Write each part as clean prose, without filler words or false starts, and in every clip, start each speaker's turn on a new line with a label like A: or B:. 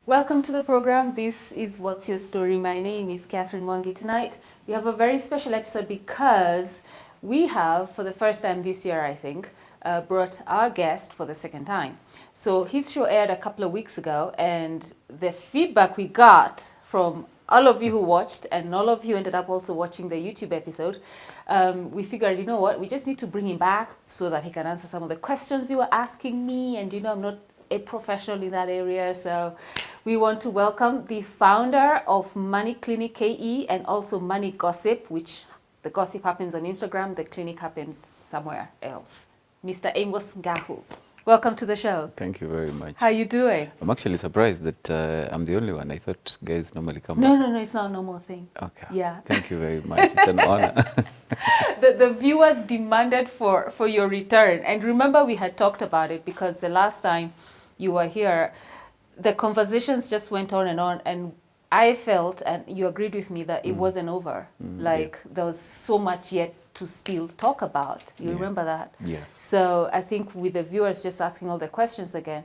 A: Welcome to the program. This is What's Your Story? My name is Catherine Mwangi. Tonight, we have a very special episode because we have, for the first time this year, I think, brought our guest for the second time. So his show aired a couple of weeks ago, and the feedback we got from all of you who watched, and all of you ended up also watching the YouTube episode, we figured, you know what, we just need to bring him back so that he can answer some of the questions you were asking me. And I'm not a professional in that area, so we want to welcome the founder of Money Clinic KE and also Money Gossip, which the gossip happens on Instagram, the clinic happens somewhere else. Mr. Amos Ngahu, welcome to the show.
B: Thank you very much.
A: How are you doing?
B: I'm actually surprised that I'm the only one. I thought guys normally come
A: No,
B: back.
A: no, it's not a normal thing.
B: Okay.
A: Yeah.
B: Thank you very much. It's an honor.
A: The viewers demanded for your return. And remember, we had talked about it because the last time you were here, the conversations just went on, and I felt, and you agreed with me, that it wasn't over. There was so much yet to still talk about. You remember that?
B: Yes.
A: So I think with the viewers just asking all the questions again,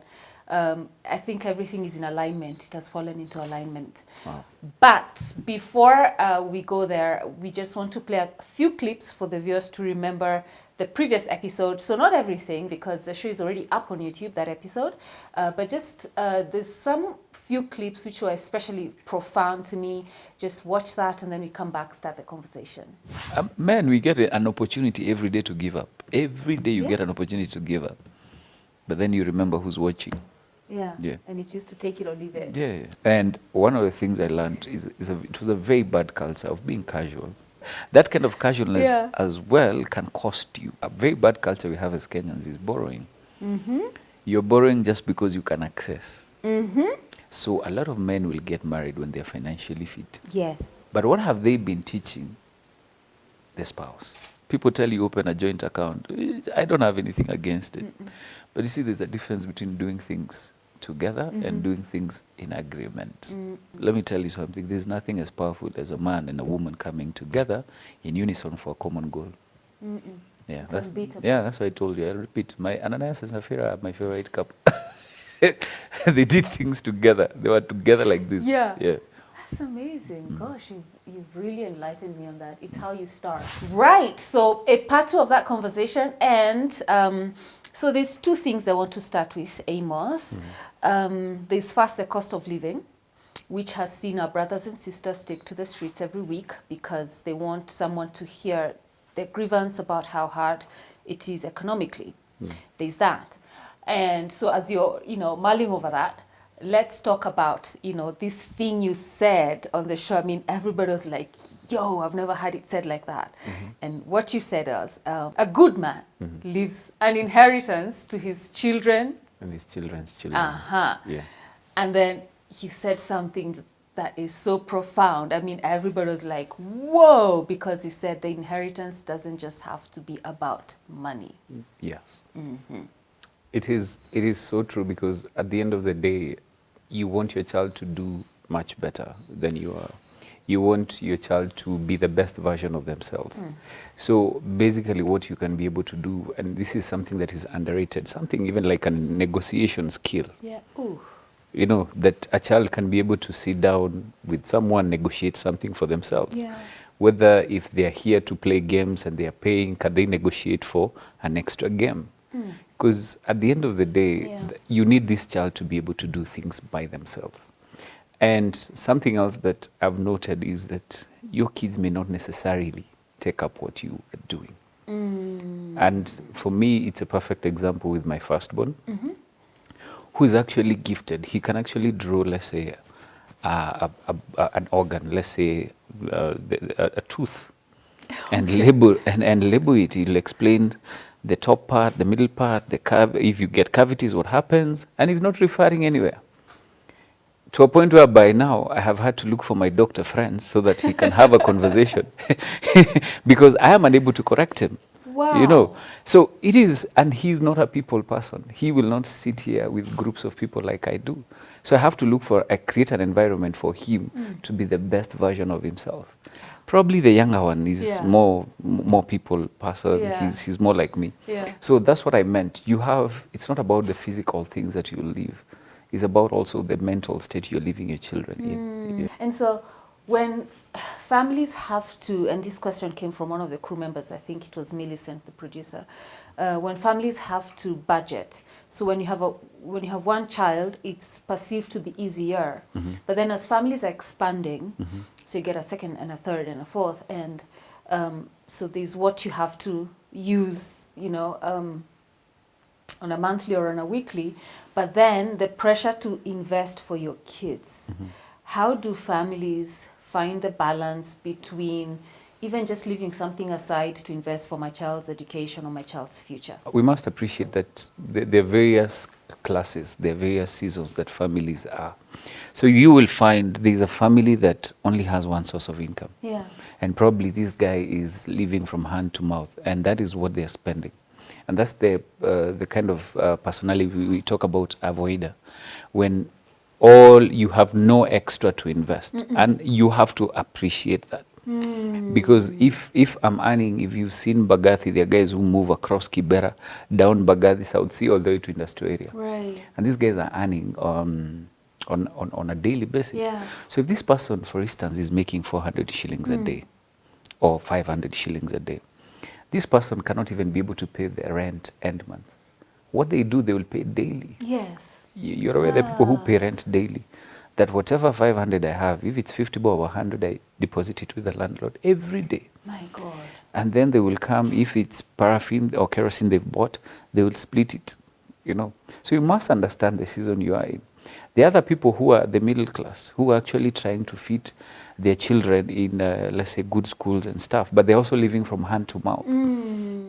A: I think everything is in alignment. It has fallen into alignment.
B: Wow.
A: But before we go there, we just want to play a few clips for the viewers to remember the previous episode. So not everything, because the show is already up on YouTube, that episode. But just there's some few clips which were especially profound to me. Just watch that, and then we come back, start the conversation.
B: Man, we get an opportunity every day to give up. Every day you get an opportunity to give up. But then you remember who's watching.
A: Yeah.
B: Yeah.
A: And it used to take it or leave it.
B: Yeah. And one of the things I learned it was a very bad culture of being casual. That kind of casualness as well can cost you. A very bad culture we have as Kenyans is borrowing. You're borrowing just because you can access. So a lot of men will get married when they're financially fit.
A: Yes.
B: But what have they been teaching the spouse? People tell you open a joint account. I don't have anything against it. But you see, there's a difference between doing things together and doing things in agreement. Let me tell you something. There's nothing as powerful as a man and a woman coming together in unison for a common goal. Yeah,
A: It's unbeatable.
B: that's why I told you. I repeat, my Ananias and Safira are my favorite couple. They did things together. They were together like this.
A: Yeah.
B: Yeah.
A: That's amazing. Gosh, you've really enlightened me on that. It's how you start. Right. So a part two of that conversation. And so there's two things I want to start with, Amos. There's first the cost of living, which has seen our brothers and sisters take to the streets every week because they want someone to hear their grievance about how hard it is economically. There's that. And so as you're, mulling over that, let's talk about, this thing you said on the show. I mean, everybody was like, yo, I've never had it said like that. And what you said was, a good man leaves an inheritance to his children.
B: And his children's children. Yeah.
A: And then you said something that is so profound. I mean, everybody was like, whoa, because he said the inheritance doesn't just have to be about money.
B: Yes. It is so true, because at the end of the day, you want your child to do much better than you are. You want your child to be the best version of themselves. So basically what you can be able to do, and this is something that is underrated, something even like a negotiation skill.
A: Yeah. Ooh.
B: That a child can be able to sit down with someone, negotiate something for themselves.
A: Yeah.
B: Whether if they're here to play games and they're paying, can they negotiate for an extra game? Because at the end of the day, you need this child to be able to do things by themselves. And something else that I've noted is that your kids may not necessarily take up what you are doing. And for me, it's a perfect example with my firstborn, who is actually gifted. He can actually draw, let's say, an organ, let's say a tooth, and label it. He'll explain the top part, the middle part, if you get cavities, what happens, and he's not referring anywhere. To a point where by now I have had to look for my doctor friends so that he can have a conversation, because I am unable to correct him.
A: Wow.
B: So it is, and he's not a people person. He will not sit here with groups of people like I do. So I have to create an environment for him to be the best version of himself. Probably the younger one is more people person. He's more like me. So that's what I meant. It's not about the physical things that you leave. is about also the mental state you're leaving your children in. Yeah.
A: And so when families have to, and this question came from one of the crew members, I think it was Millicent, the producer, when families have to budget. So when you have one child, it's perceived to be easier. But then as families are expanding, so you get a second and a third and a fourth, and so there's what you have to use, on a monthly or on a weekly, but then the pressure to invest for your kids. How do families find the balance between even just leaving something aside to invest for my child's education or my child's future?
B: We must appreciate that there are various classes, there are various seasons that families are. So you will find there's a family that only has one source of income.
A: Yeah.
B: And probably this guy is living from hand to mouth, and that is what they're spending. And that's the kind of personality we talk about, avoider, when you have no extra to invest, and you have to appreciate that. Because if I'm earning, if you've seen Bagathi, there are guys who move across Kibera, down Bagathi, South Sea, all the way to industrial area.
A: Right.
B: And these guys are earning on a daily basis.
A: Yeah.
B: So if this person, for instance, is making 400 shillings a day or 500 shillings a day, this person cannot even be able to pay their rent end month. What they do, they will pay daily.
A: Yes.
B: You're aware there are people who pay rent daily. That whatever 500 I have, if it's 50 bob or 100, I deposit it with the landlord every day.
A: My God.
B: And then they will come, if it's paraffin or kerosene they've bought, they will split it, So you must understand the season you are in. The other people who are the middle class, who are actually trying to feed their children in, let's say, good schools and stuff, but they're also living from hand to mouth,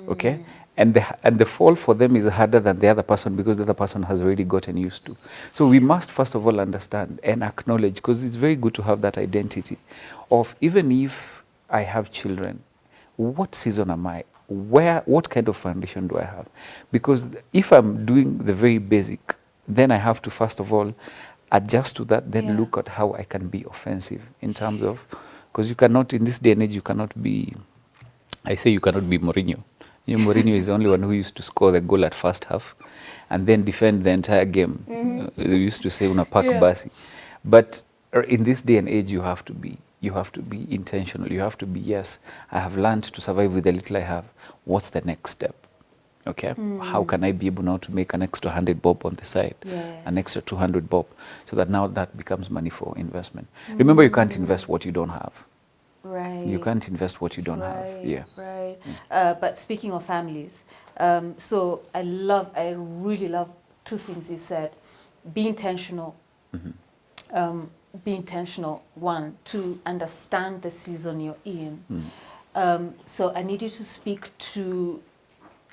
B: okay? And the fall for them is harder than the other person because the other person has already gotten used to. So we must first of all understand and acknowledge, because it's very good to have that identity of, even if I have children, what season am I? What kind of foundation do I have? Because if I'm doing the very basic, then I have to first of all adjust to that, then look at how I can be offensive in terms of, because you cannot, in this day and age, you cannot be Mourinho. Mourinho is the only one who used to score the goal at first half and then defend the entire game. They used to say, unapak basi. But in this day and age, you have to be intentional. You have to be, yes, I have learned to survive with the little I have. What's the next step? Okay, how can I be able now to make an extra 100 bob on the side, an extra 200 bob, so that now that becomes money for investment. Remember, you can't invest what you don't have.
A: Right.
B: You can't invest what you don't have. Yeah.
A: Right. But speaking of families, so I really love two things you said. Be intentional. Be intentional. One, to understand the season you're in. So I need you to speak to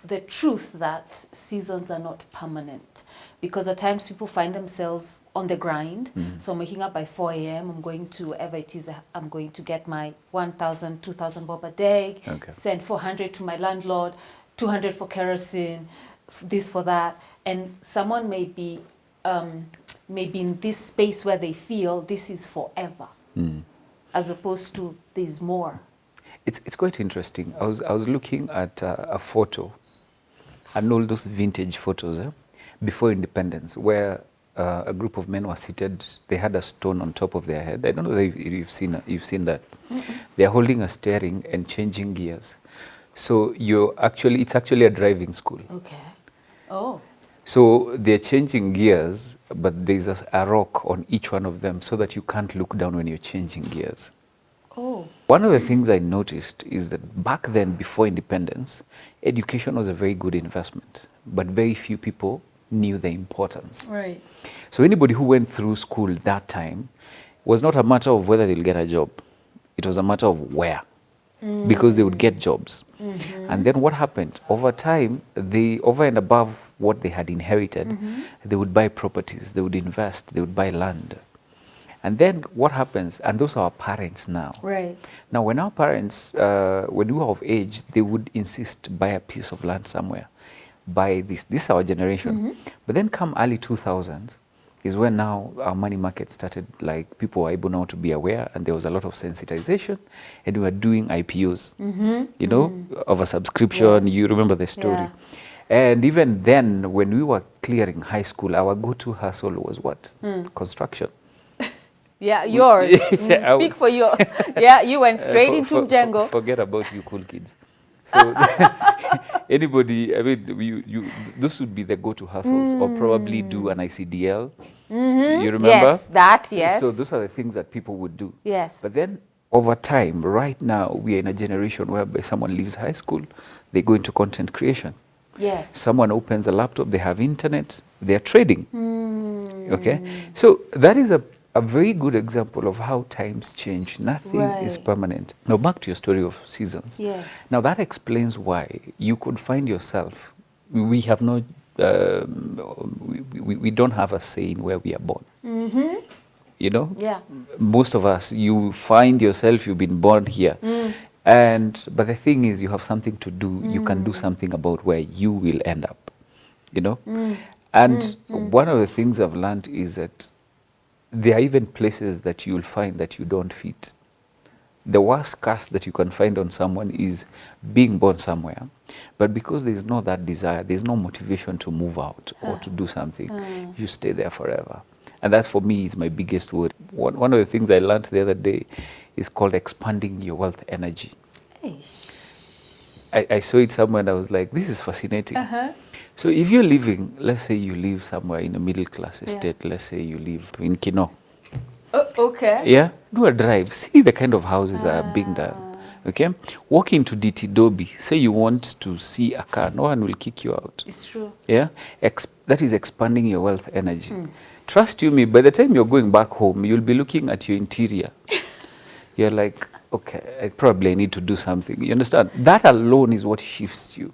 A: the truth that seasons are not permanent, because at times people find themselves on the grind. So I'm waking up by 4 a.m. I'm going to wherever it is. I'm going to get my 1,000, 2,000 bob a day.
B: Okay.
A: Send 400 to my landlord, 200 for kerosene, this for that. And someone may be in this space where they feel this is forever, as opposed to there's more.
B: It's quite interesting. I was looking at a photo, and all those vintage photos before independence, where a group of men were seated. They had a stone on top of their head. I don't know if you've seen that. They're holding a steering and changing gears. So it's actually a driving school.
A: Okay. Oh.
B: So they're changing gears, but there's a rock on each one of them so that you can't look down when you're changing gears.
A: Oh.
B: One of the things I noticed is that back then, before independence, education was a very good investment, but very few people knew the importance.
A: Right.
B: So anybody who went through school that time was not a matter of whether they'll get a job. It was a matter of where, because they would get jobs. And then what happened? Over time, over and above what they had inherited, they would buy properties, they would invest, they would buy land. And then what happens, and those are our parents now.
A: Right.
B: Now, when our parents, when we were of age, they would insist, buy a piece of land somewhere, buy this. This is our generation. But then come early 2000s is when now our money market started, like people were able now to be aware, and there was a lot of sensitization, and we were doing IPOs, of a subscription.
A: Yes.
B: You remember the story.
A: Yeah.
B: And even then, when we were clearing high school, our go-to hustle was what? Construction.
A: Yeah, yours.
B: Yeah,
A: Speak for you. Yeah, you went straight into Mjengo.
B: forget about you cool kids. So anybody, I mean, those would be the go-to hustles, or probably do an ICDL. You remember?
A: Yes, that, yes.
B: So those are the things that people would do.
A: Yes.
B: But then over time, right now, we are in a generation whereby someone leaves high school, they go into content creation.
A: Yes.
B: Someone opens a laptop, they have internet, they're trading. Okay? So that is a very good example of how times change. Nothing is
A: Right.
B: permanent. Now back to your story of seasons.
A: Yes.
B: Now that explains why you could find yourself, we have no, we don't have a say in where we are born. You know?
A: Yeah.
B: Most of us, you find yourself, you've been born here. But the thing is, you have something to do. You can do something about where you will end up, you know? And one of the things I've learned is that there are even places that you'll find that you don't fit. The worst curse that you can find on someone is being born somewhere, but because there's no that desire, there's no motivation to move out or to do something, you stay there forever. And that for me is my biggest word. One of the things I learned the other day is called expanding your wealth energy. I saw it somewhere and I was like, this is fascinating. So if you're living, let's say you live somewhere in a middle class estate, let's say you live in Kino.
A: Okay.
B: Yeah, do a drive, see the kind of houses that are being done. Okay, walk into DT Dobby, say you want to see a car, no one will kick you out.
A: It's true.
B: Yeah, that is expanding your wealth energy. Trust you me, by the time you're going back home, you'll be looking at your interior. You're like, okay, I probably need to do something. You understand? That alone is what shifts you.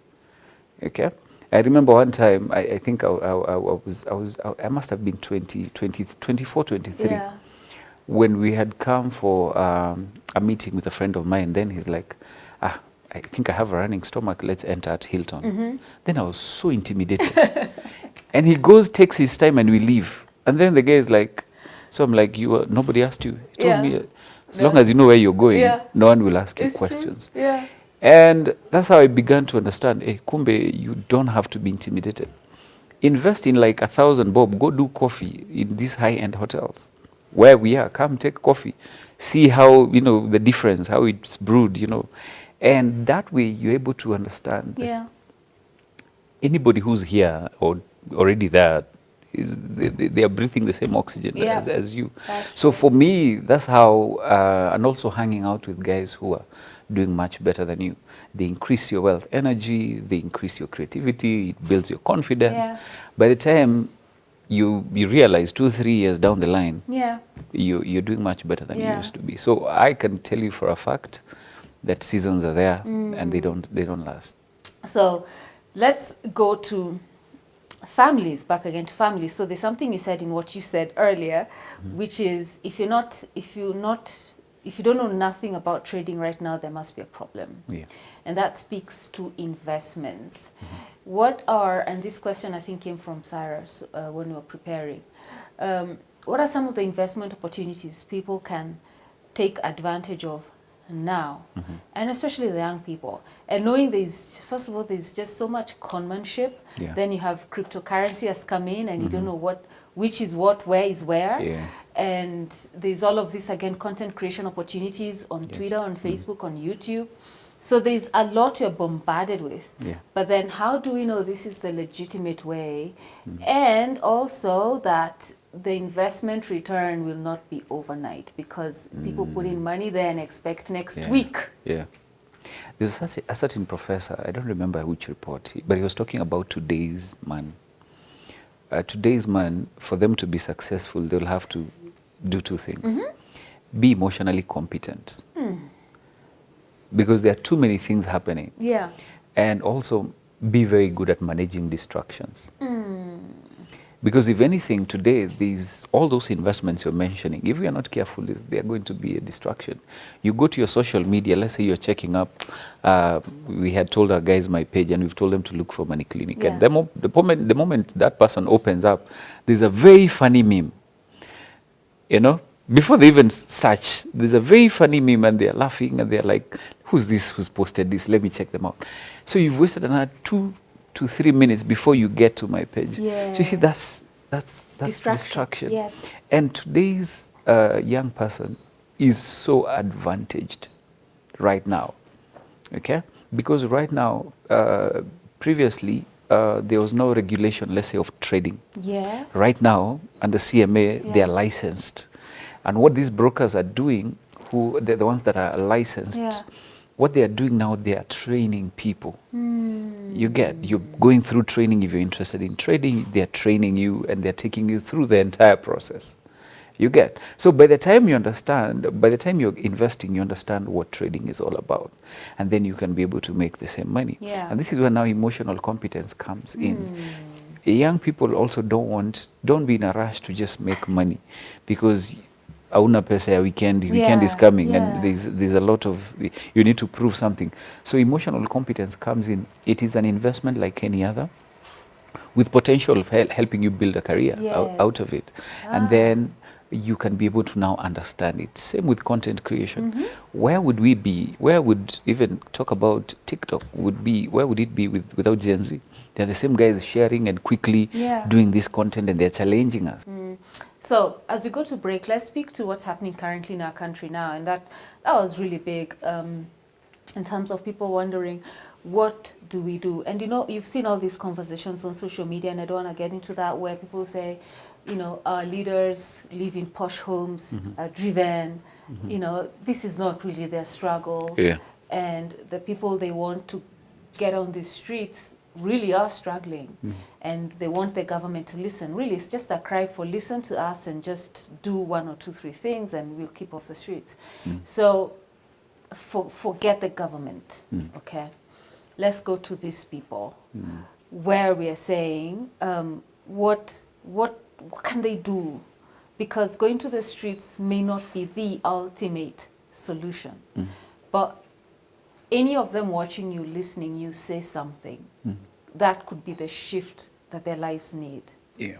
B: Okay. I remember one time, I think I must have been 24, 23.
A: Yeah.
B: When we had come for a meeting with a friend of mine, then he's like, I think I have a running stomach, let's enter at Hilton. Then I was so intimidated. And he goes, takes his time, and we leave. And then the guy is like, so I'm like, nobody asked you. He told me, as long as you know where you're going, no one will ask you questions.
A: True. Yeah.
B: And that's how I began to understand, kumbe, you don't have to be intimidated. Invest in like 1,000 bob, go do coffee in these high-end hotels. Where we are, come take coffee. See how, the difference, how it's brewed, And that way you're able to understand that anybody who's here or already there, they are breathing the same oxygen as you. So for me, that's how, and also hanging out with guys who are doing much better than you. They increase your wealth energy, they increase your creativity, it builds your confidence. By the time you realize 2-3 years down the line, you're doing much better than you used to be. So I can tell you for a fact that seasons are there and they don't last. So
A: let's go to families, back again to families. So there's something you said in what you said earlier, which is if you don't know nothing about trading right now, there must be a problem. And that speaks to investments. What are, and this question I think came from Cyrus when we were preparing, what are some of the investment opportunities people can take advantage of now, and especially the young people, and knowing first of all, there's just so much conmanship. Then you have cryptocurrency has come in, and you don't know which is what, where is where, and there's all of this again, content creation opportunities on Twitter, on Facebook, on YouTube. So there's a lot you're bombarded with. But then how do we know this is the legitimate way, and also that the investment return will not be overnight, because people put in money there and expect next week.
B: There's a certain professor, I don't remember which report, but he was talking about today's man. Today's man, for them to be successful, they'll have to do two things. Be emotionally competent. Because there are too many things happening. And also be very good at managing distractions. Because if anything, today, all those investments you're mentioning, if we are not careful, they are going to be a distraction. You go to your social media, let's say you're checking up, we had told our guys my page, and we've told them to look for Money Clinic. And the moment that person opens up, there's a very funny meme. Before they even search, there's a very funny meme, and they're laughing, and they're like, who's this, who's posted this? Let me check them out. So you've wasted another 2 to 3 minutes before you get to my page.
A: Yeah.
B: So you see, that's distraction.
A: Yes.
B: And today's young person is so advantaged right now, okay? Because right now, previously, there was no regulation, let's say, of trading.
A: Yes.
B: Right now, under CMA, they
A: Yeah.
B: are licensed. And what these brokers are doing, who they're the ones that are licensed,
A: Yeah.
B: what they are doing now, they are training people. You're going through training. If you're interested in trading, they're training you and they're taking you through the entire process. You get. So by the time you understand, by the time you're investing, you understand what trading is all about. And then you can be able to make the same money.
A: Yeah.
B: And this is where now emotional competence comes in. Young people also don't be in a rush to just make money, because hauna pesa ya weekend is coming, and there's a lot of, you need to prove something. So emotional competence comes in. It is an investment like any other, with potential of helping you build a career out of it. And then you can be able to now understand it. Same with content creation. Where would we be? Where would even talk about TikTok would be? Where would it be without Gen Z? They're the same guys sharing and quickly doing this content, and they're challenging us.
A: So as we go to break, let's speak to what's happening currently in our country now, and that was really big in terms of people wondering, what do we do? And you know, you've seen all these conversations on social media, and I don't want to get into that, where people say, you know, our leaders live in posh homes, are driven, you know, this is not really their struggle.
B: Yeah.
A: And the people they want to get on the streets really are struggling, and they want the government to listen. Really, it's just a cry for listen to us and just do 1 or 2, 3 things and we'll keep off the streets. So forget the government, okay? Let's go to these people, where we are saying, what can they do? Because going to the streets may not be the ultimate solution, but any of them watching you, listening, you say something, that could be the shift that their lives need.
B: Yeah.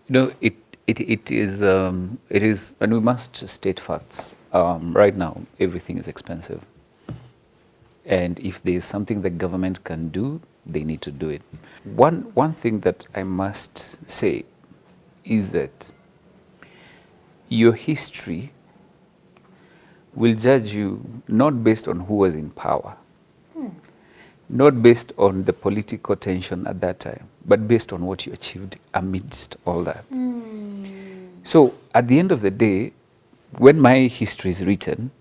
B: You know, it is, and we must state facts. Right now, everything is expensive. And if there's something the government can do, they need to do it. One thing that I must say is that your history will judge you not based on who was in power, not based on the political tension at that time, but based on what you achieved amidst all that. So at the end of the day, when my history is written,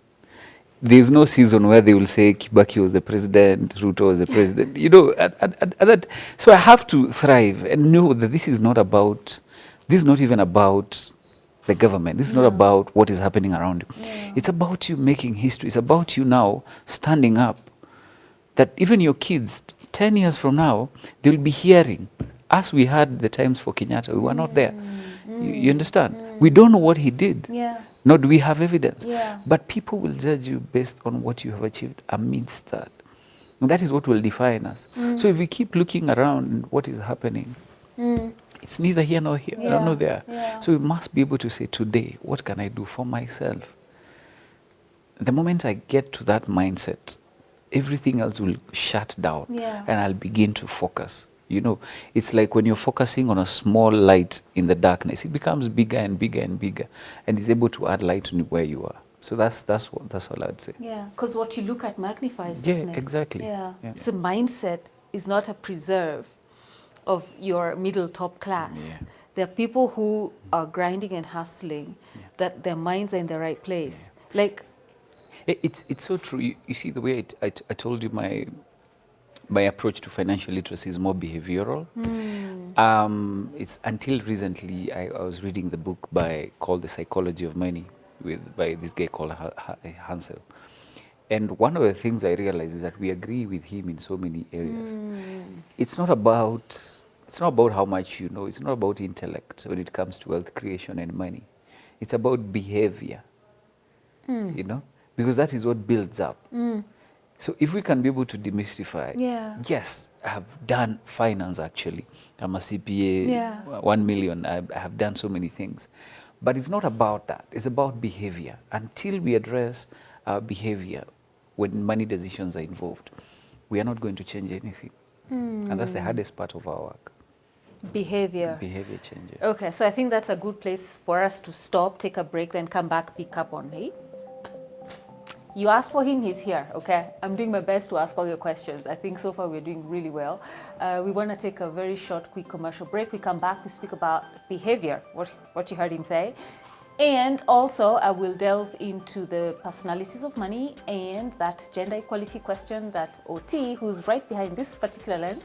B: there's no season where they will say Kibaki was the president, Ruto was the president. You know, at that, so I have to thrive and know that this is not even about the government. This is not about what is happening around you. It's about you making history. It's about you now standing up, that even your kids, 10 years from now, they'll be hearing, as we had the times for Kenyatta, we were not there. You understand? We don't know what he did. Nor do we have evidence. But people will judge you based on what you have achieved amidst that. And that is what will define us. So if we keep looking around what is happening, it's neither here nor here, nor there. So we must be able to say, today, what can I do for myself? The moment I get to that mindset, everything else will shut down, and I'll begin to focus. You know, it's like when you're focusing on a small light in the darkness, it becomes bigger and bigger and bigger, and is able to add light to where you are. So that's all I'd say.
A: Yeah, because what you look at magnifies, doesn't it?
B: Yeah, exactly.
A: Yeah. So mindset is not a preserve of your middle top class. There are people who are grinding and hustling, that their minds are in the right place. Like,
B: it's so true. You see, the way I told you, my approach to financial literacy is more behavioral. It's until recently I was reading the book called The Psychology of Money by this guy called Hansel. And one of the things I realized is that we agree with him in so many areas. It's not about how much you know. It's not about intellect when it comes to wealth creation and money. It's about behavior, you know, because that is what builds up. So if we can be able to demystify, yes, I have done finance actually. I'm a CPA, 1 million, I have done so many things. But it's not about that. It's about behavior. Until we address our behavior when money decisions are involved, we are not going to change anything. And that's the hardest part of our work.
A: Behavior.
B: Behavior change.
A: Okay, so I think that's a good place for us to stop, take a break, then come back, pick up on it. You asked for him, he's here, okay? I'm doing my best to ask all your questions. I think so far we're doing really well. We want to take a very short, quick commercial break. We come back, we speak about behavior, what you heard him say. And also, I will delve into the personalities of money and that gender equality question that OT, who's right behind this particular lens,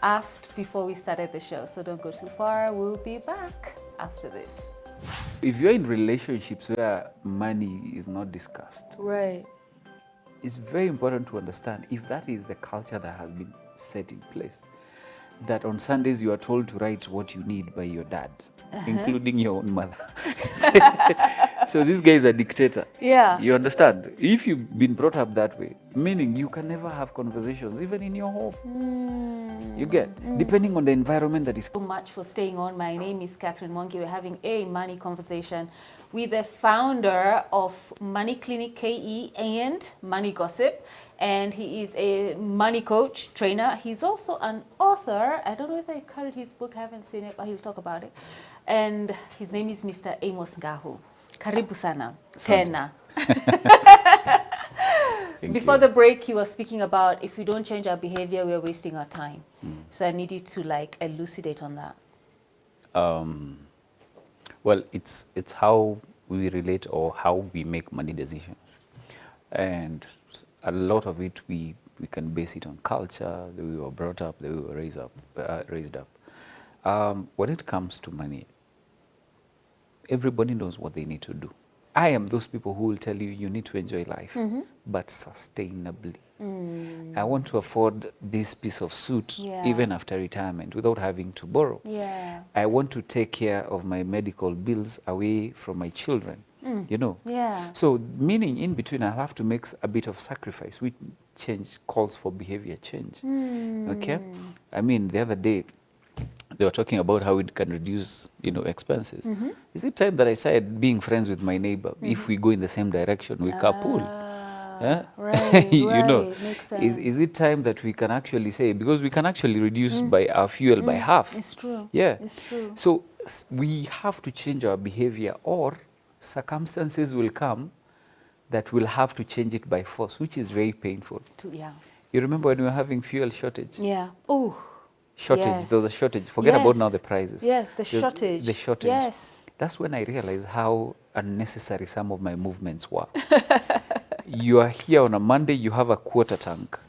A: asked before we started the show. So don't go too far. We'll be back after this.
B: If you're in relationships where money is not discussed,
A: Right.
B: it's very important to understand if that is the culture that has been set in place, that on Sundays you are told to write what you need by your dad, including your own mother. So this guy is a dictator.
A: Yeah.
B: You understand? If you've been brought up that way, meaning you can never have conversations even in your home. You get? Depending on the environment that is.
A: So much for staying on. My name is Catherine Mwangi. We're having a money conversation with the founder of Money Clinic KE and Money Gossip. And he is a money coach, trainer. He's also an author. I don't know if I carried his book. I haven't seen it, but he'll talk about it. And his name is Mr. Amos Ngahu. Karibu sana. Tena. Before the break, he was speaking about if we don't change our behavior, we're wasting our time. So I need you to like elucidate on that.
B: Well, it's how we relate or how we make money decisions. And a lot of it we can base it on culture, the way we were brought up, the way we were raised up. When it comes to money, everybody knows what they need to do. I am those people who will tell you you need to enjoy life, but sustainably. I want to afford this piece of suit even after retirement without having to borrow.
A: Yeah.
B: I want to take care of my medical bills away from my children, you know.
A: Yeah.
B: So meaning in between I'll have to make a bit of sacrifice, which change calls for behavior change. Okay? I mean, the other day, they were talking about how it can reduce, you know, expenses. Is it time that I started being friends with my neighbor? If we go in the same direction, we carpool. Yeah?
A: Right,
B: You know,
A: right, makes sense.
B: is it time that we can actually say, because we can actually reduce by our fuel by half.
A: It's true.
B: Yeah.
A: It's true.
B: So we have to change our behavior, or circumstances will come that will have to change it by force, which is very painful.
A: Yeah.
B: You remember when we were having fuel shortage?
A: Yeah. Oh.
B: Shortage,
A: Yes.
B: there was a shortage. Forget about now the prices.
A: Yes, the
B: There's
A: shortage.
B: The shortage.
A: Yes.
B: That's when I realized how unnecessary some of my movements were. You are here on a Monday, you have a quarter tank.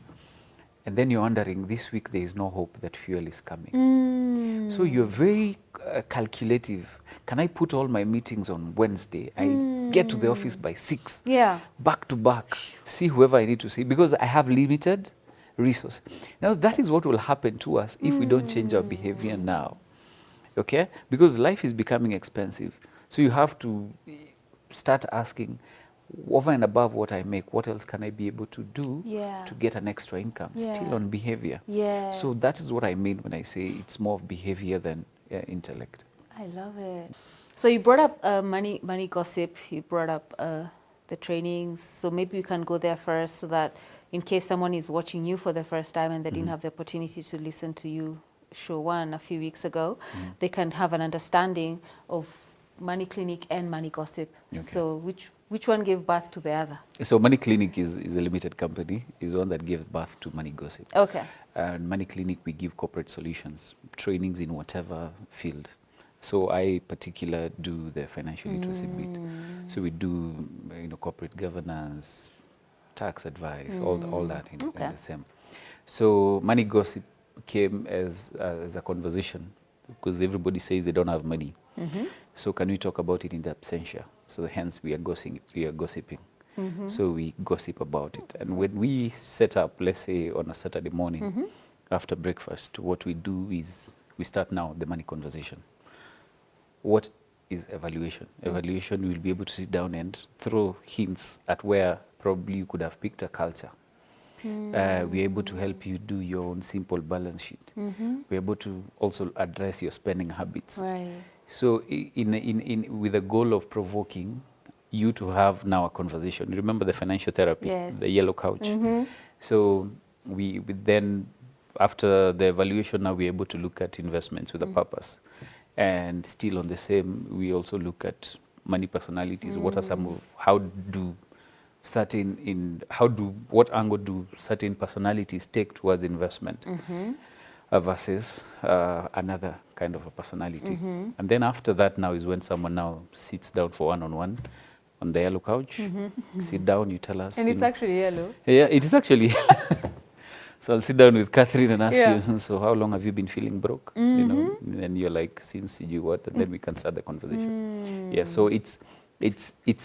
B: And then you're wondering, this week there is no hope that fuel is coming. So you're very calculative. Can I put all my meetings on Wednesday? I get to the office by 6.
A: Yeah.
B: Back to back. See whoever I need to see. Because I have limited resource. Now, that is what will happen to us if we don't change our behavior now. Okay? Because life is becoming expensive. So you have to start asking, over and above what I make, what else can I be able to do to get an extra income? Still on behavior.
A: Yes.
B: So that is what I mean when I say it's more of behavior than intellect.
A: I love it. So you brought up money gossip. You brought up the trainings. So maybe we can go there first, so that in case someone is watching you for the first time and they didn't have the opportunity to listen to you show one a few weeks ago, they can have an understanding of Money Clinic and Money Gossip. Okay. So which one gave birth to the other? So
B: Money Clinic is a limited company, is the one that gave birth to Money Gossip.
A: Okay.
B: And Money Clinic, we give corporate solutions, trainings in whatever field. So I particular do the financial literacy bit. So we do, you know, corporate governance, tax advice, all that in the same. So Money Gossip came as a conversation, because everybody says they don't have money. So can we talk about it in the absentia? So hence we are gossiping. So we gossip about it. And when we set up, let's say on a Saturday morning after breakfast, what we do is we start now the money conversation. What is evaluation? Evaluation, will be able to sit down and throw hints at where probably you could have picked a culture. We're able to help you do your own simple balance sheet. We're able to also address your spending habits.
A: Right.
B: So with the goal of provoking you to have now a conversation. Remember the financial therapy, the yellow couch. So we then after the evaluation, now we're able to look at investments with a purpose. And still on the same, we also look at money personalities. What are some of, what angle do certain personalities take towards investment versus another kind of a personality. And then after that now is when someone now sits down for one-on-one on the yellow couch, sit down, you tell us.
A: And it's actually yellow.
B: Yeah, it is actually. So I'll sit down with Catherine and ask
A: Yeah.
B: you, so how long have you been feeling broke? You know, and you're like, since you what, and then we can start the conversation. Yeah, so it's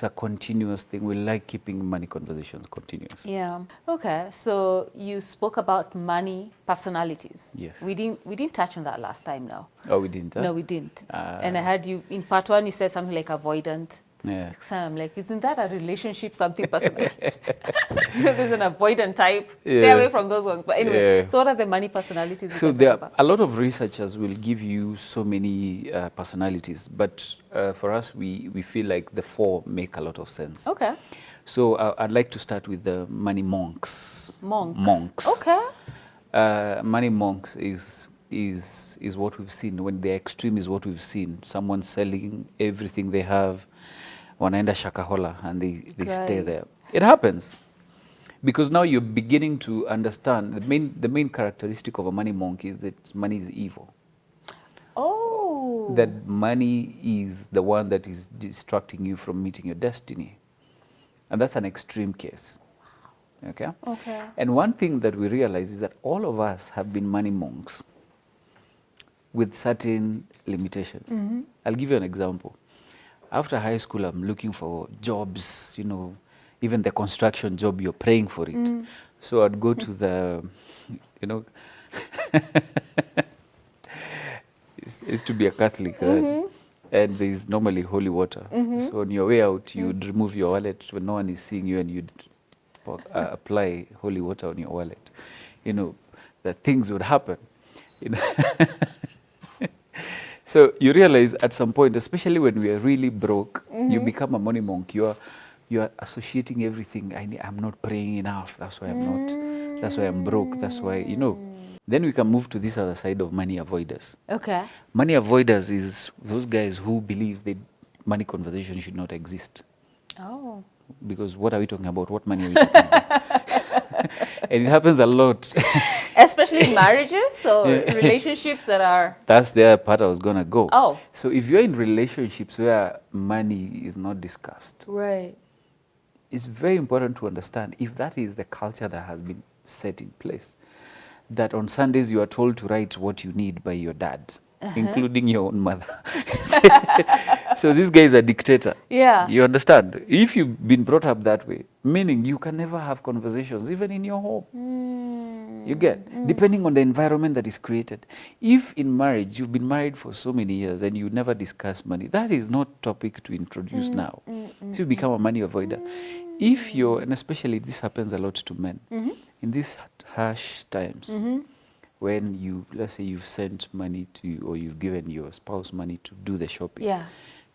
B: a continuous thing. We like keeping money conversations continuous.
A: Yeah. Okay. So you spoke about money personalities.
B: Yes.
A: We didn't touch on that last time. Now.
B: Oh, we didn't. Huh?
A: No, we didn't. And I heard you in part one. You said something like avoidant.
B: Yeah.
A: So I'm like, isn't that a relationship something personal? There's an avoidant type. Stay away from those ones. But anyway, so what are the money personalities?
B: So there are a lot of researchers will give you so many personalities, but for us, we feel like the four make a lot of sense.
A: Okay.
B: So I'd like to start with the money monks.
A: Monks. Okay.
B: Money monks is what we've seen. When they're extreme is what we've seen. Someone selling everything they have, wanaenda shakahola, and they stay there. It happens. Because now you're beginning to understand the main characteristic of a money monk is that money is evil.
A: Oh.
B: That money is the one that is distracting you from meeting your destiny. And that's an extreme case. Okay?
A: Okay.
B: And one thing that we realize is that all of us have been money monks with certain limitations. I'll give you an example. After high school, I'm looking for jobs, you know, even the construction job, you're praying for it. So I'd go to the, you know, it used to be a Catholic, and there's normally holy water. So on your way out, you'd remove your wallet when no one is seeing you, and you'd apply holy water on your wallet. You know, that things would happen. You know. So you realize at some point, especially when we are really broke, you become a money monk. You are associating everything. I'm not praying enough. That's why I'm not. That's why I'm broke. That's why, you know. Then we can move to this other side of money avoiders. Okay. Money avoiders is those guys who believe that money conversation should not exist. Oh. Because what are we talking about? What money are we talking about? And it happens a lot.
A: Especially in marriages or relationships that are...
B: That's the part I was going to go.
A: Oh.
B: So if you're in relationships where money is not discussed,
A: right,
B: it's very important to understand if that is the culture that has been set in place, that on Sundays you are told to write what you need by your dad, including your own mother. So this guy is a dictator. Yeah. You understand? If you've been brought up that way, meaning you can never have conversations, even in your home. You get? Depending on the environment that is created. If in marriage, you've been married for so many years and you never discuss money, that is not topic to introduce now. So you become a money avoider. If you're, and especially this happens a lot to men, in these harsh times, when you, let's say you've sent money to, or you've given your spouse money to do the shopping,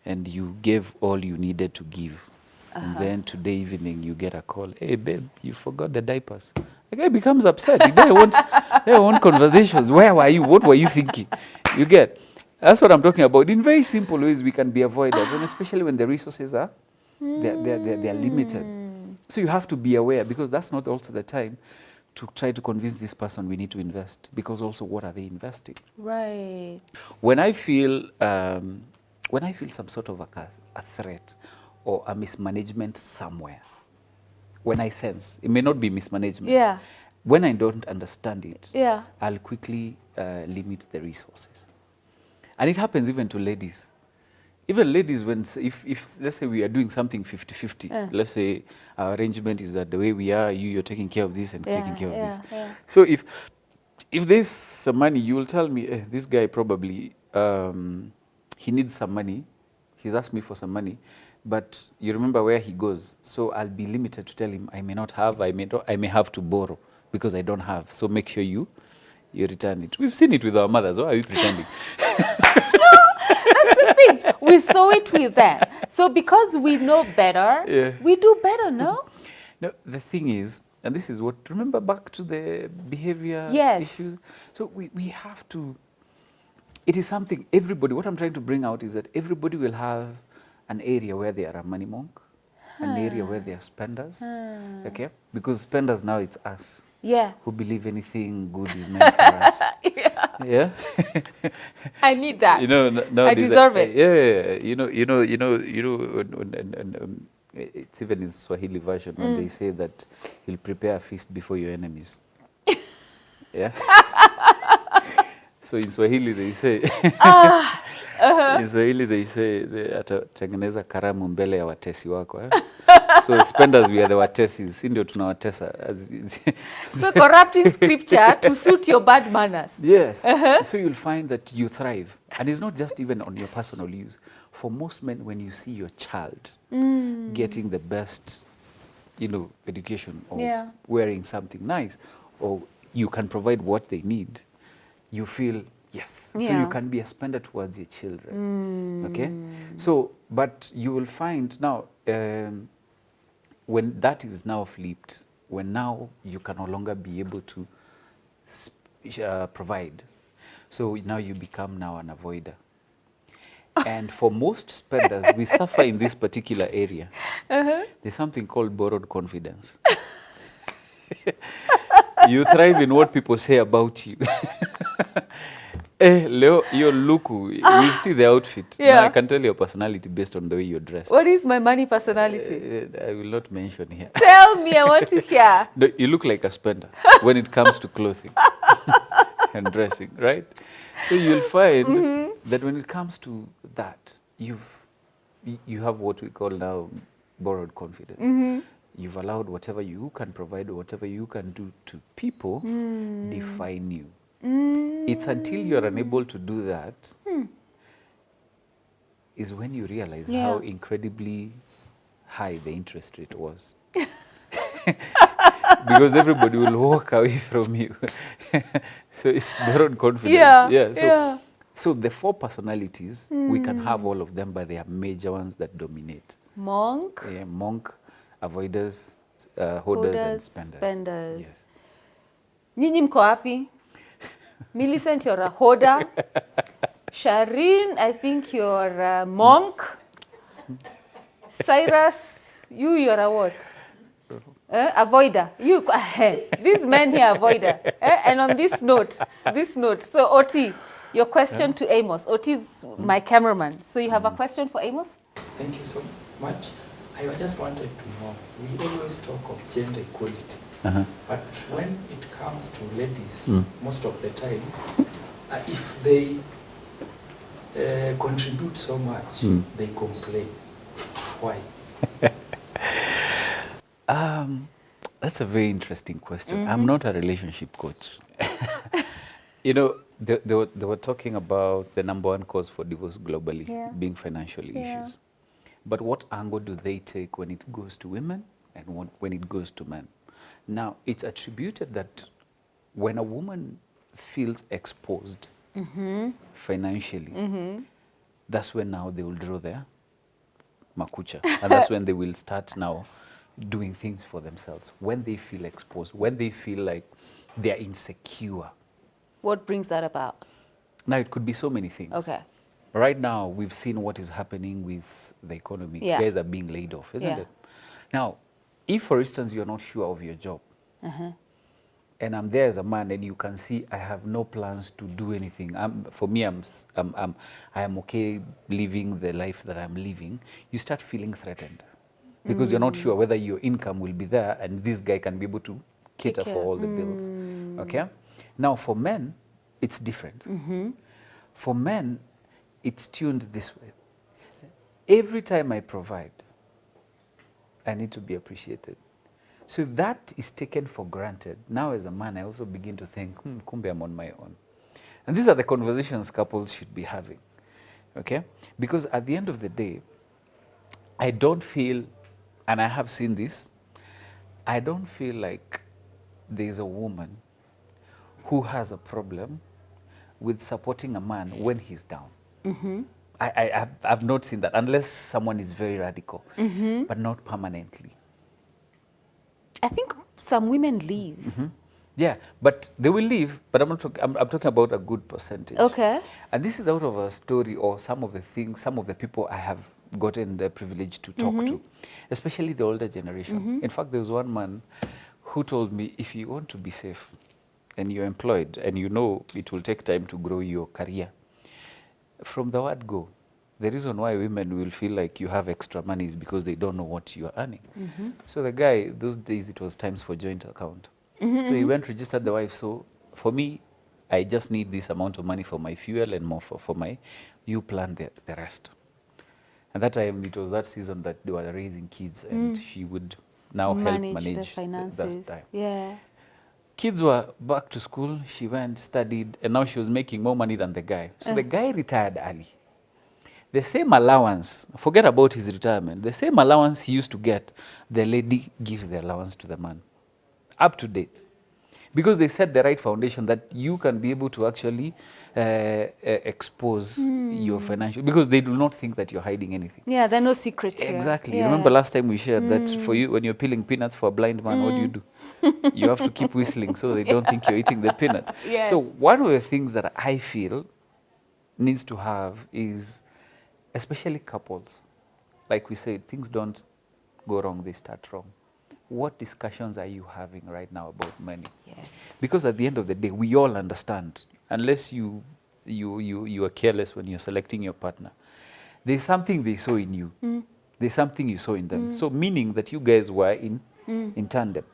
B: and you gave all you needed to give, and then today evening you get a call, hey babe, you forgot the diapers. The guy becomes upset. They want conversations. Where were you? What were you thinking? You get? That's what I'm talking about. In very simple ways, we can be avoiders, and especially when the resources are they're limited. So you have to be aware, because that's not also the time to try to convince this person we need to invest, because also what are they investing? Right. When I feel some sort of a threat or a mismanagement somewhere, when I sense, it may not be mismanagement. When I don't understand it, I'll quickly limit the resources. And it happens even to ladies. Even ladies, when if let's say we are doing something 50-50, let's say our arrangement is that the way we are, you're taking care of this and taking care of this. So if there's some money, you will tell me, this guy probably, he needs some money. He's asked me for some money, but you remember where he goes. So I'll be limited to tell him I may not have, I may have to borrow because I don't have. So make sure you return it. We've seen it with our mothers. Why are we pretending?
A: That's the thing. We saw it with them. So because we know better, we do better, no?
B: No, the thing is, And this is what, remember back to the behavior
A: Yes.
B: issues? So we have to, it is something, everybody, what I'm trying to bring out is that everybody will have an area where they are a money monk, an area where they are spenders, okay? Because spenders now, it's us.
A: Yeah.
B: Who believe anything good is meant for us. Yeah.
A: I need that.
B: You know,
A: I deserve it.
B: Yeah. It's even in Swahili version when they say that you'll prepare a feast before your enemies. Yeah. So in Swahili they say, in Swahili they say, atatengeneza karamu mbele ya watesi wako. So spenders, we are the watesi, si ndio tunawatesa.
A: So corrupting scripture to suit your bad manners.
B: Yes. So you'll find that you thrive. And it's not just even on your personal use. For most men, when you see your child getting the best, education, or wearing something nice, or you can provide what they need, you feel, yes. So you can be a spender towards your children. Okay? So, but you will find now, when that is now flipped, when now you can no longer be able to provide, so now you become now an avoider. And for most spenders, we suffer in this particular area. There's something called borrowed confidence. You thrive in what people say about you. Leo, your look, we see the outfit.
A: Yeah.
B: Now I can tell your personality based on the way you're dressed.
A: What is my money personality?
B: I will not mention here.
A: Tell me, I want to hear.
B: No, you look like a spender when it comes to clothing and dressing, right? So you'll find that when it comes to that, you have what we call now borrowed confidence. You've allowed whatever you can provide or whatever you can do to people define you. It's until you're unable to do that is when you realize how incredibly high the interest rate was. Because everybody will walk away from you. So it's borrowed confidence. So the 4 personalities, we can have all of them, but they are major ones that dominate.
A: Monk?
B: Yeah, monk, avoiders, hoarders, and spenders. Yes.
A: Nyinyi mko wapi? Millicent, you're a hoarder. Shireen, I think you're a monk. Cyrus, you're a what? Avoider. These men here avoider. And on this note, so Oti, your question to Amos. Oti is my cameraman. So you have a question for Amos?
C: Thank you so much. I just wanted to know, we always talk of gender equality, but when it comes to ladies, most of the time, if they contribute so much, they complain. Why?
B: That's a very interesting question. I'm not a relationship coach. They were talking about the #1 cause for divorce globally being financial issues. But what angle do they take when it goes to women and when it goes to men? Now, it's attributed that when a woman feels exposed financially, that's when now they will draw their makucha. And that's when they will start now doing things for themselves. When they feel exposed, when they feel like they're insecure.
A: What brings that about?
B: Now, it could be so many things.
A: Okay.
B: Right now, we've seen what is happening with the economy. Guys are being laid off, isn't it? Now, if, for instance, you're not sure of your job, and I'm there as a man, and you can see I have no plans to do anything. For me, I am okay living the life that I'm living. You start feeling threatened because you're not sure whether your income will be there, and this guy can be able to cater for all the bills. Okay. Now, for men, it's different. For men, it's tuned this way. Every time I provide, I need to be appreciated. So if that is taken for granted, now as a man, I also begin to think, kumbe I'm on my own. And these are the conversations couples should be having, okay? Because at the end of the day, I don't feel, and I have seen this, I don't feel like there's a woman who has a problem with supporting a man when he's down. I've not seen that, unless someone is very radical, but not permanently.
A: I think some women leave.
B: Yeah, but they will leave, but I'm not I'm talking about a good percentage.
A: Okay.
B: And this is out of a story or some of the things, some of the people I have gotten the privilege to talk to, especially the older generation. In fact, there was one man who told me, if you want to be safe and you're employed and you know it will take time to grow your career, from the word go, the reason why women will feel like you have extra money is because they don't know what you are earning. So the guy, those days it was times for joint account. So he went, registered the wife. So for me, I just need this amount of money for my fuel and more for my, you plan the rest. And that time, it was that season that they were raising kids and she would now help manage
A: the finances.
B: that time.
A: Yeah.
B: Kids were back to school, she went, studied, and now she was making more money than the guy. So the guy retired early. The same allowance, forget about his retirement, the same allowance he used to get, the lady gives the allowance to the man. Up to date. Because they set the right foundation that you can be able to actually expose your financial, because they do not think that you're hiding anything.
A: Yeah, there are no secrets here.
B: Exactly.
A: Yeah.
B: You remember last time we shared that for you, when you're peeling peanuts for a blind man, what do? You have to keep whistling so they don't think you're eating the peanut.
A: Yes.
B: So one of the things that I feel needs to have is, especially couples, like we said, things don't go wrong, they start wrong. What discussions are you having right now about money?
A: Yes.
B: Because at the end of the day, we all understand, unless you are careless when you're selecting your partner, there's something they saw in you. There's something you saw in them. So meaning that you guys were in tandem.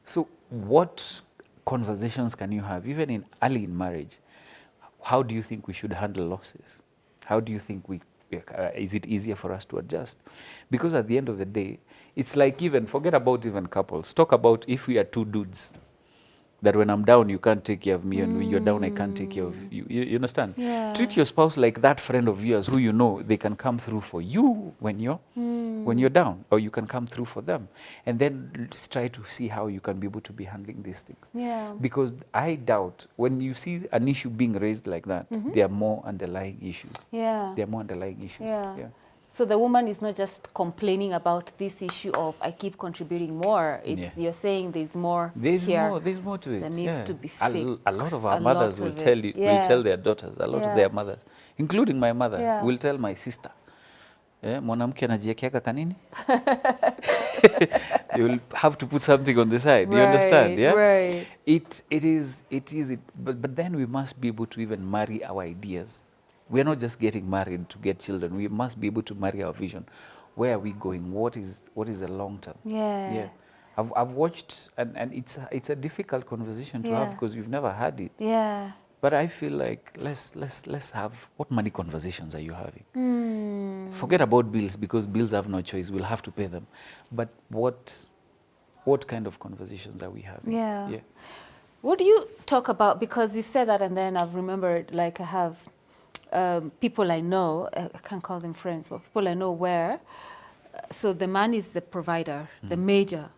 B: So what conversations can you have, even in early in marriage? How do you think we should handle losses? How do you think is it easier for us to adjust? Because at the end of the day, it's like, even forget about even couples. Talk about if we are two dudes, that when I'm down, you can't take care of me, and when you're down, I can't take care of you. You understand?
A: Yeah.
B: Treat your spouse like that friend of yours who you know they can come through for you when you're down, or you can come through for them. And then let's try to see how you can be able to be handling these things.
A: Yeah.
B: Because I doubt, when you see an issue being raised like that, there are more underlying issues.
A: Yeah.
B: There are more underlying issues.
A: Yeah. So the woman is not just complaining about this issue of I keep contributing more. It's you're saying there's more here.
B: There's more to it.
A: That needs to be
B: a
A: fixed.
B: lot of our
A: A
B: mothers
A: lot
B: will
A: of
B: tell
A: it.
B: you,
A: Yeah.
B: will tell their daughters, a lot of their mothers, including my mother, will tell my sister, mwanamke anajiekeka kanini? They will have to put something on the side. You understand? Yeah.
A: Right.
B: It is. But then we must be able to even marry our ideas. We are not just getting married to get children. We must be able to marry our vision. Where are we going? What is the long term?
A: Yeah.
B: Yeah. I've watched, and it's a difficult conversation to have because you've never had it.
A: Yeah.
B: But I feel like let's have, what money conversations are you having? Forget about bills, because bills have no choice. We'll have to pay them. But what kind of conversations are we having?
A: Yeah.
B: Yeah.
A: What do you talk about? Because you've said that, and then I've remembered, like, I have people I know, I can't call them friends, but people I know where, so the man is the provider, the major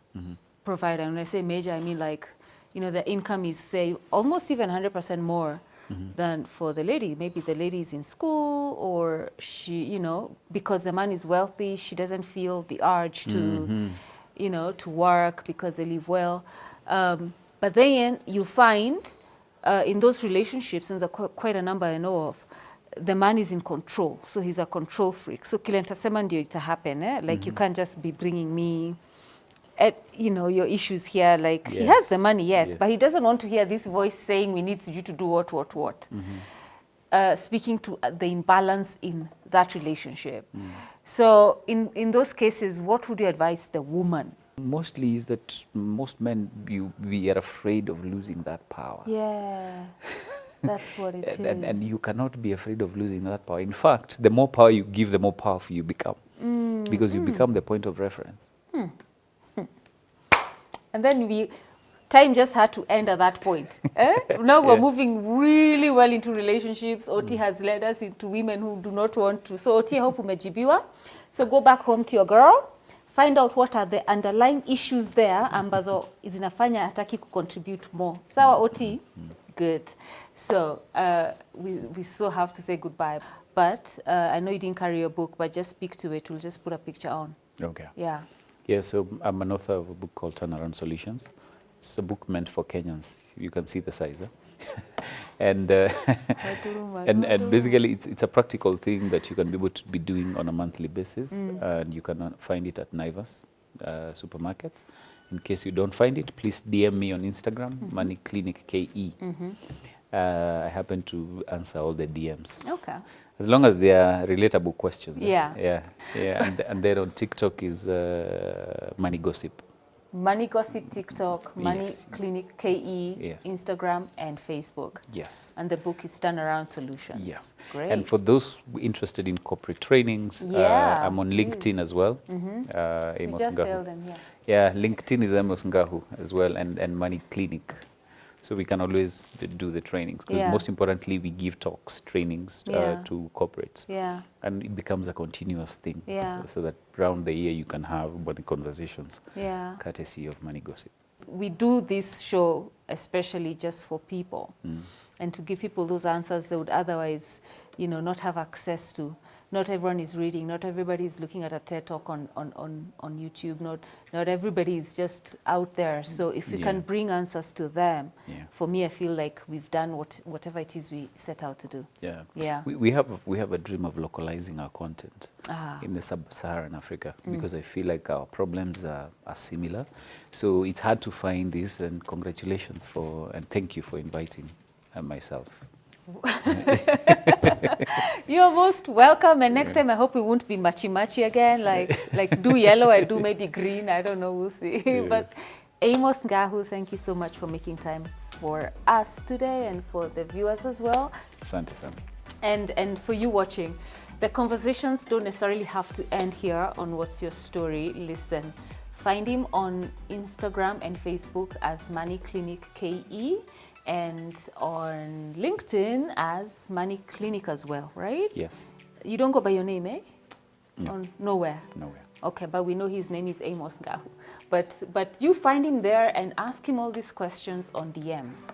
A: provider. And when I say major, I mean, like, you know, the income is, say, almost even 100% more than for the lady. Maybe the lady is in school, or she, you know, because the man is wealthy, she doesn't feel the urge to, you know, to work because they live well. But then you find in those relationships, and there are quite a number I know of, the man is in control, so he's a control freak. So kile nitasema ndio ita happen, like you can't just be bringing me, you know, your issues here. Like he has the money, yes, but he doesn't want to hear this voice saying we need you to do what. Speaking to the imbalance in that relationship. So in those cases, what would you advise the woman?
B: Mostly is that most men, we are afraid of losing that power.
A: Yeah. That's what it is.
B: And you cannot be afraid of losing that power. In fact, the more power you give, the more powerful you become. Because you become the point of reference.
A: And then time just had to end at that point. Now we're moving really well into relationships. OT has led us into women who do not want to. So OT, I hope umejibiwa. So go back home to your girl. Find out what are the underlying issues there ambazo zinafanya hataki contribute more. Sawa OT? Good. So we still have to say goodbye. But I know you didn't carry your book, but just speak to it. We'll just put a picture on.
B: Okay.
A: Yeah.
B: Yeah, so I'm an author of a book called Turnaround Solutions. It's a book meant for Kenyans. You can see the size. And, and basically it's a practical thing that you can be able to be doing on a monthly basis. And you can find it at Naivas supermarket. In case you don't find it, please DM me on Instagram, Money Clinic KE. I happen to answer all the DMs.
A: Okay.
B: As long as they are relatable questions.
A: Yeah.
B: Yeah. And then on TikTok is Money Gossip.
A: Money Gossip TikTok, Money
B: Yes.
A: Clinic KE,
B: Yes.
A: Instagram and Facebook.
B: Yes.
A: And the book is Turnaround Solutions.
B: Yes.
A: Great.
B: And for those interested in corporate trainings,
A: Yeah,
B: I'm on LinkedIn
A: please.
B: as well.
A: So
B: Amos
A: just
B: Ngahu.
A: tell them, yeah.
B: Yeah, LinkedIn is Amos Ngahu as well, and Money Clinic. So we can always do the trainings, because
A: Yeah.
B: most importantly, we give talks, trainings
A: Yeah.
B: to corporates.
A: Yeah.
B: And it becomes a continuous thing.
A: Yeah.
B: So that around the year you can have money conversations,
A: Yeah.
B: courtesy of Money Gossip.
A: We do this show especially just for people and to give people those answers they would otherwise, not have access to. Not everyone is reading, not everybody is looking at a TED Talk on YouTube, not everybody is just out there. So if we can bring answers to them, for me, I feel like we've done whatever it is we set out to do.
B: Yeah.
A: Yeah.
B: We have a dream of localizing our content in the sub-Saharan Africa, because I feel like our problems are similar. So it's hard to find this, and congratulations and thank you for inviting myself.
A: You're most welcome, and next time I hope we won't be machi again, like do yellow, I do maybe green, I don't know, we'll see. But Amos Ngahu, thank you so much for making time for us today and for the viewers as well.
B: Asante sana.
A: And for you watching, the conversations don't necessarily have to end here on What's Your Story. Listen, find him on Instagram and Facebook as Money Clinic KE, and on LinkedIn as Money Clinic as well, right?
B: Yes.
A: You don't go by your name, eh?
B: No.
A: Nowhere.
B: Nowhere.
A: Okay, but we know his name is Amos Ngahu. But you find him there and ask him all these questions on DMs.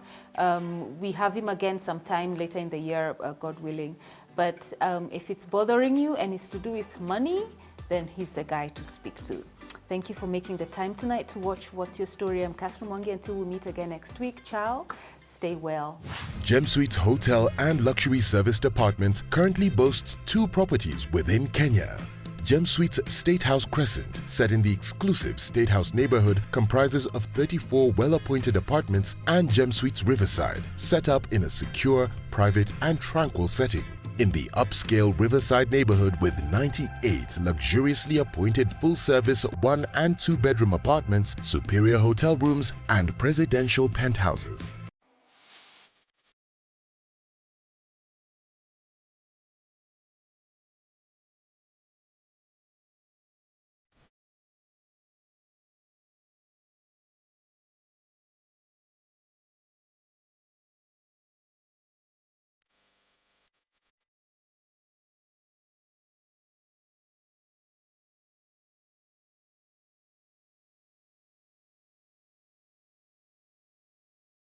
A: We have him again sometime later in the year, God willing. But if it's bothering you and it's to do with money, then he's the guy to speak to. Thank you for making the time tonight to watch What's Your Story. I'm Catherine Mwangi. Until we meet again next week, ciao. Stay well.
D: Gem Suites Hotel and Luxury Serviced Apartments currently boasts 2 properties within Kenya. Gem Suites State House Crescent, set in the exclusive State House neighborhood, comprises of 34 well-appointed apartments, and Gem Suites Riverside, set up in a secure, private and tranquil setting in the upscale Riverside neighborhood with 98 luxuriously appointed full-service 1- and 2-bedroom apartments, superior hotel rooms and presidential penthouses.